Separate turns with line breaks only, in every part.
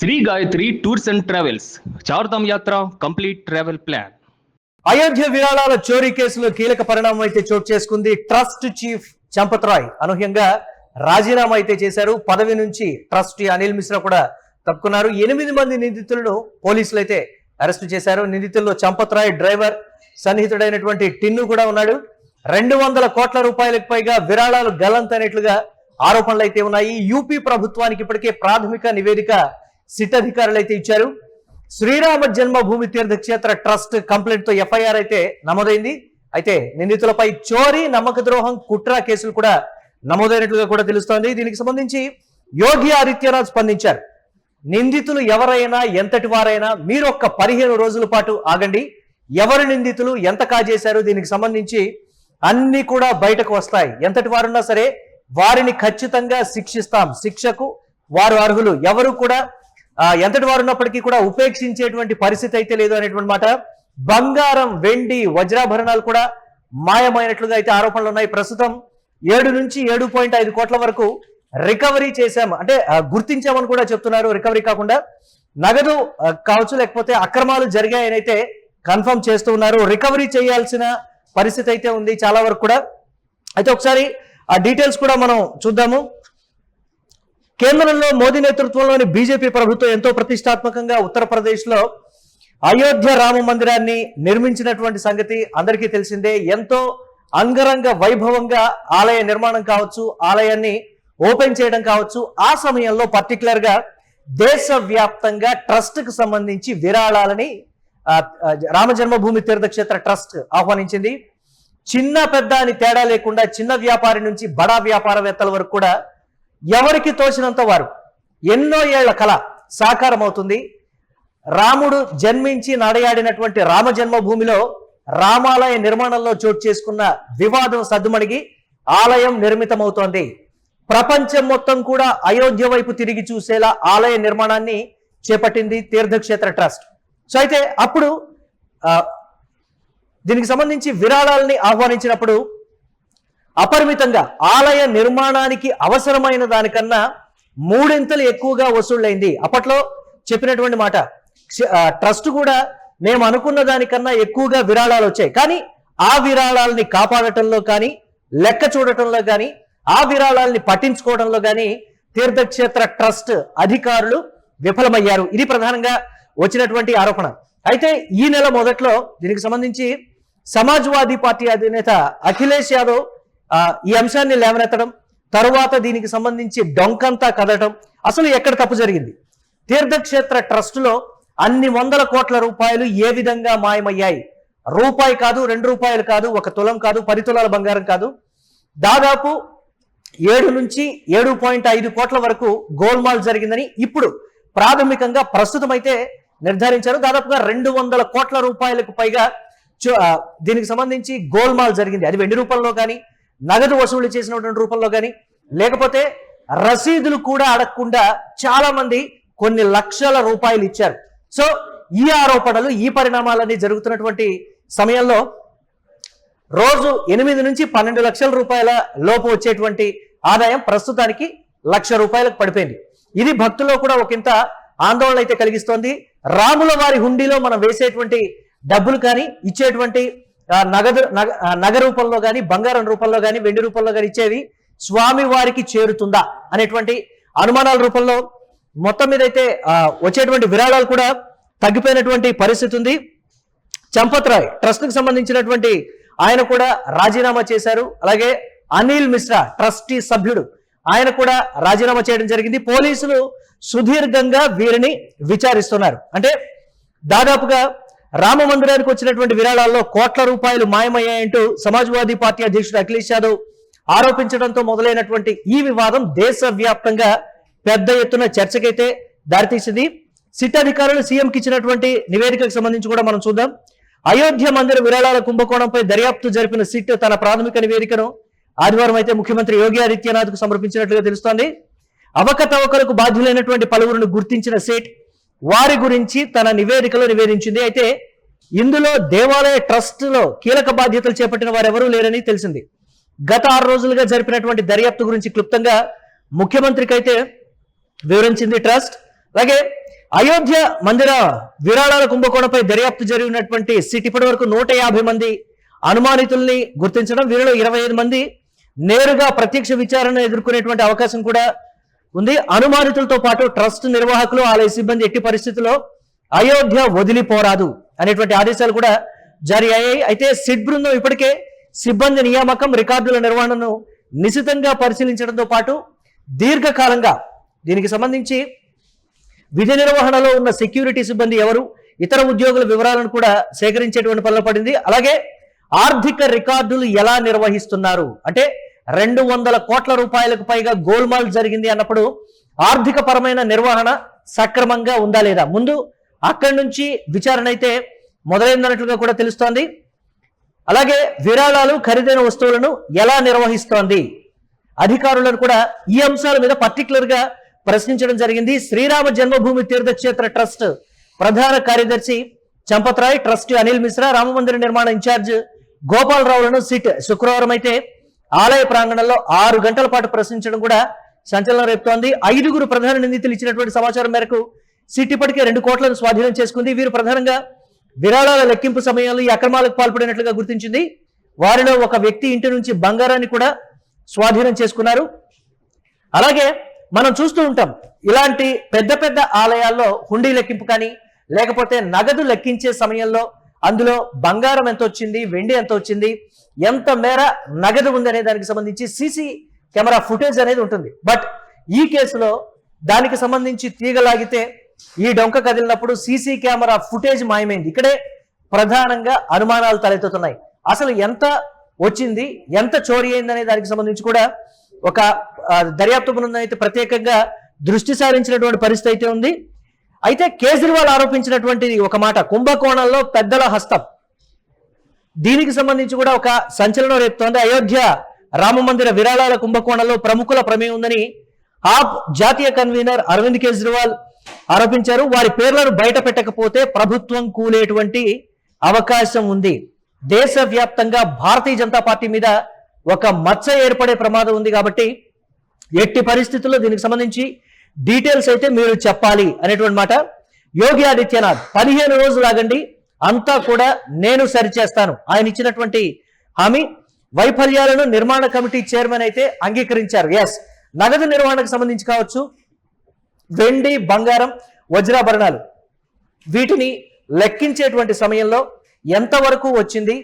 Shri Gayatri tours and travels Chardham Yatra complete travel plan.
Ayodhya విరాళాల చోరీ కేసులో కీలక పరిణామం అయితే చోటు చేసుకుంది. ట్రస్ట్ చీఫ్ చంపత్ రాయ్ అనూహ్యంగా రాజీనామా అయితే చేశారు. పదవి నుంచి ట్రస్టీ అనిల్ మిశ్రా కూడా తప్పుకున్నారు. 8 మంది నిందితులను పోలీసులు అయితే అరెస్టు చేశారు. నిందితుల్లో చంపత్ రాయ్ డ్రైవర్ సన్నిహితుడైనటువంటి టిన్ను కూడా ఉన్నాడు. 200 కోట్ల రూపాయలకు పైగా విరాళాలు గల్లంతైనట్లుగా ఆరోపణలు అయితే ఉన్నాయి. యూపీ ప్రభుత్వానికి ఇప్పటికే ప్రాథమిక నివేదిక సిట్ అధికారులు అయితే ఇచ్చారు. శ్రీరామ జన్మభూమి తీర్థక్షేత్ర ట్రస్ట్ కంప్లైంట్ తో ఎఫ్ఐఆర్ అయితే నమోదైంది. అయితే నిందితులపై చోరీ, నమ్మక ద్రోహం, కుట్ర కేసులు కూడా నమోదైనట్లుగా కూడా తెలుస్తోంది. దీనికి సంబంధించి యోగి ఆదిత్యనాథ్ స్పందించారు. నిందితులు ఎవరైనా ఎంతటి వారైనా మీరు ఒక్క 15 రోజుల పాటు ఆగండి. ఎవరు నిందితులు, ఎంత కాజేశారు, దీనికి సంబంధించి అన్ని కూడా బయటకు వస్తాయి. ఎంతటి వారున్నా సరే వారిని ఖచ్చితంగా శిక్షిస్తాం. శిక్షకు వారు అర్హులు. ఎవరు కూడా ఎంతటి వారు ఉన్నప్పటికీ కూడా ఉపేక్షించేటువంటి పరిస్థితి అయితే లేదు అనేటువంటి మాట. బంగారం, వెండి, వజ్రాభరణాలు కూడా మాయమైనట్లుగా అయితే ఆరోపణలు ఉన్నాయి. ప్రస్తుతం 7 నుంచి 7.5 కోట్ల వరకు రికవరీ చేశాం, అంటే గుర్తించామని కూడా చెప్తున్నారు. రికవరీ కాకుండా నగదు కావచ్చు, లేకపోతే అక్రమాలు జరిగాయని అయితే కన్ఫర్మ్ చేస్తూ ఉన్నారు. రికవరీ చేయాల్సిన పరిస్థితి అయితే ఉంది చాలా వరకు కూడా. అయితే ఒకసారి ఆ డీటెయిల్స్ కూడా మనం చూద్దాము. కేంద్రంలో మోదీ నేతృత్వంలోని బీజేపీ ప్రభుత్వం ఎంతో ప్రతిష్టాత్మకంగా ఉత్తరప్రదేశ్లో అయోధ్య రామ మందిరాన్ని నిర్మించినటువంటి సంగతి అందరికీ తెలిసిందే. ఎంతో అంగరంగ వైభవంగా ఆలయ నిర్మాణం కావచ్చు, ఆలయాన్ని ఓపెన్ చేయడం కావచ్చు. ఆ సమయంలో పర్టికులర్ గా దేశవ్యాప్తంగా ట్రస్ట్ కు సంబంధించి విరాళాలని రామ జన్మభూమి తీర్థక్షేత్ర ట్రస్ట్ ఆహ్వానించింది. చిన్న పెద్ద అని తేడా లేకుండా చిన్న వ్యాపారి నుంచి బడా వ్యాపారవేత్తల వరకు కూడా ఎవరికి తోచినంత వారు ఎన్నో ఏళ్ల కళ సాకారం అవుతుంది. రాముడు జన్మించి నడయాడినటువంటి రామ జన్మభూమిలో రామాలయ నిర్మాణంలో చోటు చేసుకున్న వివాదం సద్దుమణిగి ఆలయం నిర్మితమవుతోంది. ప్రపంచం మొత్తం కూడా అయోధ్య వైపు తిరిగి చూసేలా ఆలయ నిర్మాణాన్ని చేపట్టింది తీర్థక్షేత్ర ట్రస్ట్. సో అయితే అప్పుడు దీనికి సంబంధించి విరాళాలని ఆహ్వానించినప్పుడు అపరిమితంగా ఆలయ నిర్మాణానికి అవసరమైన దానికన్నా 3 ఎక్కువగా వసూళ్లైంది. అప్పట్లో చెప్పినటువంటి మాట. ట్రస్ట్ కూడా మేము అనుకున్న దానికన్నా ఎక్కువగా విరాళాలు వచ్చాయి, కానీ ఆ విరాళాలని కాపాడటంలో కానీ, లెక్క చూడటంలో కానీ, ఆ విరాళాలని పట్టించుకోవడంలో కానీ తీర్థక్షేత్ర ట్రస్ట్ అధికారులు విఫలమయ్యారు. ఇది ప్రధానంగా వచ్చినటువంటి ఆరోపణ. అయితే ఈ నెల మొదట్లో దీనికి సంబంధించి సమాజ్వాదీ పార్టీ అధినేత అఖిలేష్ యాదవ్ ఈ అంశాన్ని లేవనెత్తడం, తరువాత దీనికి సంబంధించి డొంకంతా కదటం, అసలు ఎక్కడ తప్పు జరిగింది, తీర్థక్షేత్ర ట్రస్టులో అన్ని 100 కోట్ల రూపాయలు ఏ విధంగా మాయమయ్యాయి, రూపాయి కాదు, 2 రూపాయలు కాదు, 1 తులం కాదు, 10 తులాల బంగారం కాదు, దాదాపు 7 నుంచి 7.5 కోట్ల వరకు గోల్మాల్ జరిగిందని ఇప్పుడు ప్రాథమికంగా ప్రస్తుతం అయితే నిర్ధారించారు. దాదాపుగా 200 కోట్ల రూపాయలకు పైగా దీనికి సంబంధించి గోల్మాల్ జరిగింది. అది వెండి రూపంలో కానీ, నగదు వసూలు చేసినటువంటి రూపంలో కానీ, లేకపోతే రసీదులు కూడా అడగకుండా చాలా మంది కొన్ని లక్షల రూపాయలు ఇచ్చారు. సో ఈ ఆరోపణలు, ఈ పరిణామాలన్నీ జరుగుతున్నటువంటి సమయంలో రోజు 8 నుంచి 12 లక్షల రూపాయల లోపు వచ్చేటువంటి ఆదాయం ప్రస్తుతానికి 1 లక్ష రూపాయలకు పడిపోయింది. ఇది భక్తుల్లో కూడా ఒకంత ఆందోళన అయితే కలిగిస్తోంది. రాముల వారి హుండీలో మనం వేసేటువంటి డబ్బులు కానీ, ఇచ్చేటువంటి నగ రూపంలో కానీ, బంగారం రూపంలో కానీ, వెండి రూపంలో కానీ ఇచ్చేవి స్వామి వారికి చేరుతుందా అనేటువంటి అనుమానాల రూపంలో మొత్తం మీద అయితే వచ్చేటువంటి విరాళాలు కూడా తగ్గిపోయినటువంటి పరిస్థితి ఉంది. చంపత్ రాయ్ ట్రస్ట్ కు సంబంధించినటువంటి ఆయన కూడా రాజీనామా చేశారు. అలాగే అనిల్ మిశ్రా ట్రస్టీ సభ్యుడు, ఆయన కూడా రాజీనామా చేయడం జరిగింది. పోలీసులు సుదీర్ఘంగా వీరిని విచారిస్తున్నారు. అంటే దాదాపుగా రామ మందిరానికి వచ్చినటువంటి విరాళాల్లో కోట్ల రూపాయలు మాయమయ్యాయంటూ సమాజ్వాదీ పార్టీ అధ్యక్షుడు అఖిలేష్ యాదవ్ ఆరోపించడంతో మొదలైనటువంటి ఈ వివాదం దేశవ్యాప్తంగా పెద్ద ఎత్తున చర్చకైతే దారితీసింది. సిట్ అధికారులు సీఎంకి ఇచ్చినటువంటి నివేదికకు సంబంధించి కూడా మనం చూద్దాం. అయోధ్య మందిర విరాళాల కుంభకోణంపై దర్యాప్తు జరిపిన సిట్ తన ప్రాథమిక నివేదికను ఆదివారం అయితే ముఖ్యమంత్రి యోగి ఆదిత్యనాథ్ కు సమర్పించినట్లుగా తెలుస్తోంది. అవకతవకలకు బాధ్యులైనటువంటి పలువురిని గుర్తించిన సిట్ వారి గురించి తన నివేదికలో నివేదించింది. అయితే ఇందులో దేవాలయ ట్రస్ట్ లో కీలక బాధ్యతలు చేపట్టిన వారెవరూ లేరని తెలిసింది. గత 6 రోజులుగా జరిపినటువంటి దర్యాప్తు గురించి క్లుప్తంగా ముఖ్యమంత్రికి అయితే వివరించింది ట్రస్ట్. అలాగే అయోధ్య మందిర విరాళాల కుంభకోణంపై దర్యాప్తు జరిగినటువంటి సిట్ ఇప్పటి వరకు 150 మంది అనుమానితుల్ని గుర్తించడం, వీరిలో 25 మంది నేరుగా ప్రత్యక్ష విచారణ ఎదుర్కొనేటువంటి అవకాశం కూడా ఉంది. అనుమానితులతో పాటు ట్రస్ట్ నిర్వాహకులు, ఆలయ సిబ్బంది ఎట్టి పరిస్థితుల్లో అయోధ్య వదిలిపోరాదు అనేటువంటి ఆదేశాలు కూడా జారీ అయ్యాయి. అయితే సిట్ బృందం ఇప్పటికే సిబ్బంది నియామకం, రికార్డుల నిర్వహణను నిశితంగా పరిశీలించడంతో పాటు దీర్ఘకాలంగా దీనికి సంబంధించి విధి నిర్వహణలో ఉన్న సెక్యూరిటీ సిబ్బంది ఎవరు, ఇతర ఉద్యోగుల వివరాలను కూడా సేకరించేటువంటి పనిలో పడింది. అలాగే ఆర్థిక రికార్డులు ఎలా నిర్వహిస్తున్నారు అంటే 200 కోట్ల రూపాయలకు పైగా గోల్మాల్ జరిగింది అన్నప్పుడు ఆర్థిక పరమైన నిర్వహణ సక్రమంగా ఉందా లేదా, ముందు అక్కడి నుంచి విచారణ అయితే మొదలైందన్నట్లుగా కూడా తెలుస్తోంది. అలాగే విరాళాలు, ఖరీదైన వస్తువులను ఎలా నిర్వహిస్తోంది, అధికారులను కూడా ఈ అంశాల మీద పర్టికులర్ గా ప్రశ్నించడం జరిగింది. శ్రీరామ జన్మభూమి తీర్థక్షేత్ర ట్రస్ట్ ప్రధాన కార్యదర్శి చంపత్ రాయ్, ట్రస్ట్ అనిల్ మిశ్రా, రామమందిర నిర్మాణ ఇన్ఛార్జ్ గోపాలరావులను సిట్ శుక్రవారం అయితే ఆలయ ప్రాంగణంలో 6 గంటల పాటు ప్రశ్నించడం కూడా సంచలనం రేపుతోంది. 5గురు ప్రధాన నిందితులు ఇచ్చినటువంటి సమాచారం మేరకు సిట్ ఇప్పటికే 2 కోట్లను స్వాధీనం చేసుకుంది. వీరు ప్రధానంగా విరాళాల లెక్కింపు సమయంలో ఈ అక్రమాలకు పాల్పడినట్లుగా గుర్తించింది. వారిలో ఒక వ్యక్తి ఇంటి నుంచి బంగారాన్ని కూడా స్వాధీనం చేసుకున్నారు. అలాగే మనం చూస్తూ ఉంటాం ఇలాంటి పెద్ద పెద్ద ఆలయాల్లో హుండీ లెక్కింపు కానీ లేకపోతే నగదు లెక్కించే సమయంలో అందులో బంగారం ఎంత వచ్చింది, వెండి ఎంత వచ్చింది, ఎంత మేర నగదు ఉంది అనే దానికి సంబంధించి సీసీ కెమెరా ఫుటేజ్ అనేది ఉంటుంది. బట్ ఈ కేసులో దానికి సంబంధించి తీగలాగితే ఈ డొంక కదిలినప్పుడు సీసీ కెమెరా ఫుటేజ్ మాయమైంది. ఇక్కడే ప్రధానంగా అనుమానాలు తలెత్తుతున్నాయి. అసలు ఎంత వచ్చింది, ఎంత చోరీ అయిందనే దానికి సంబంధించి కూడా ఒక దర్యాప్తు బృందం అయితే ప్రత్యేకంగా దృష్టి సారించినటువంటి పరిస్థితి అయితే ఉంది. అయితే కేజ్రీవాల్ ఆరోపించినటువంటి ఒక మాట, కుంభకోణంలో పెద్దల హస్తం, దీనికి సంబంధించి కూడా ఒక సంచలనం రేపుతోంది. అయోధ్య రామ మందిర విరాళాల కుంభకోణంలో ప్రముఖుల ప్రమేయం ఉందని ఆప్ జాతీయ కన్వీనర్ అరవింద్ కేజ్రీవాల్ ఆరోపించారు. వారి పేర్లను బయట పెట్టకపోతే ప్రభుత్వం కూలేటువంటి అవకాశం ఉంది. దేశవ్యాప్తంగా భారతీయ జనతా పార్టీ మీద ఒక మచ్చ ఏర్పడే ప్రమాదం ఉంది. కాబట్టి ఎట్టి పరిస్థితుల్లో దీనికి సంబంధించి డీటెయిల్స్ అయితే మీరు చెప్పాలి అనేటువంటి మాట. యోగి ఆదిత్యనాథ్ 15 రోజులు ఆగండి, అంతా కూడా నేను సరిచేస్తాను ఆయన ఇచ్చినటువంటి హామీ. వైఫల్యాలను నిర్మాణ కమిటీ చైర్మన్ అయితే అంగీకరించారు. ఎస్, నగదు నిర్వహణకు సంబంధించి కావచ్చు, వెండి, బంగారం, వజ్రాభరణాలు వీటిని లెక్కించేటువంటి సమయంలో ఎంతవరకు వచ్చింది,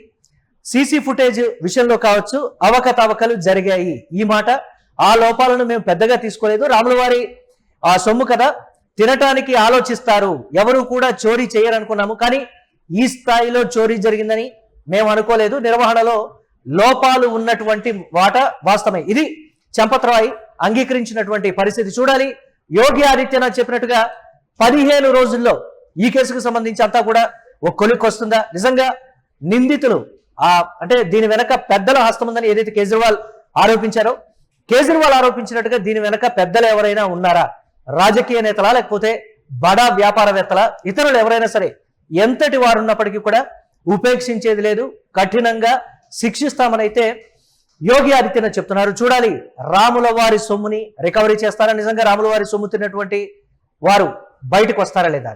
సీసీ ఫుటేజ్ విషయంలో కావచ్చు అవకతవకలు జరిగాయి. ఈ మాట, ఆ లోపాలను మేము పెద్దగా తీసుకోలేదు. రాముల వారి ఆ సొమ్ము కదా, తినటానికి ఆలోచిస్తారు, ఎవరు కూడా చోరీ చేయరనుకున్నాము, కానీ ఈ స్థాయిలో చోరీ జరిగిందని మేము అనుకోలేదు. నిర్వహణలో లోపాలు ఉన్నటువంటి మాట వాస్తవమే. ఇది చంపత్ రాయ్ అంగీకరించినటువంటి పరిస్థితి. చూడాలి యోగి ఆదిత్యనాథ్ చెప్పినట్టుగా 15 రోజుల్లో ఈ కేసుకు సంబంధించి అంతా కూడా ఒక కొలిక్కి వస్తుందా, నిజంగా నిందితులు అంటే దీని వెనక పెద్దల హస్తం ఉందని ఏదైతే కేజ్రీవాల్ ఆరోపించారో, కేజ్రీవాల్ ఆరోపించినట్టుగా దీని వెనక పెద్దలు ఎవరైనా ఉన్నారా, రాజకీయ నేతలా లేకపోతే బడా వ్యాపారవేత్తలా, ఇతరులు ఎవరైనా సరే ఎంతటి వారు ఉన్నప్పటికీ కూడా ఉపేక్షించేది లేదు, కఠినంగా శిక్షిస్తామనైతే యోగి ఆదిత్యనాథ్ చెప్తున్నారు. చూడాలి రాముల వారి సొమ్ముని రికవరీ చేస్తారా, నిజంగా రాముల వారి సొమ్ము తిన్నటువంటి వారు బయటకు వస్తారా లేదా.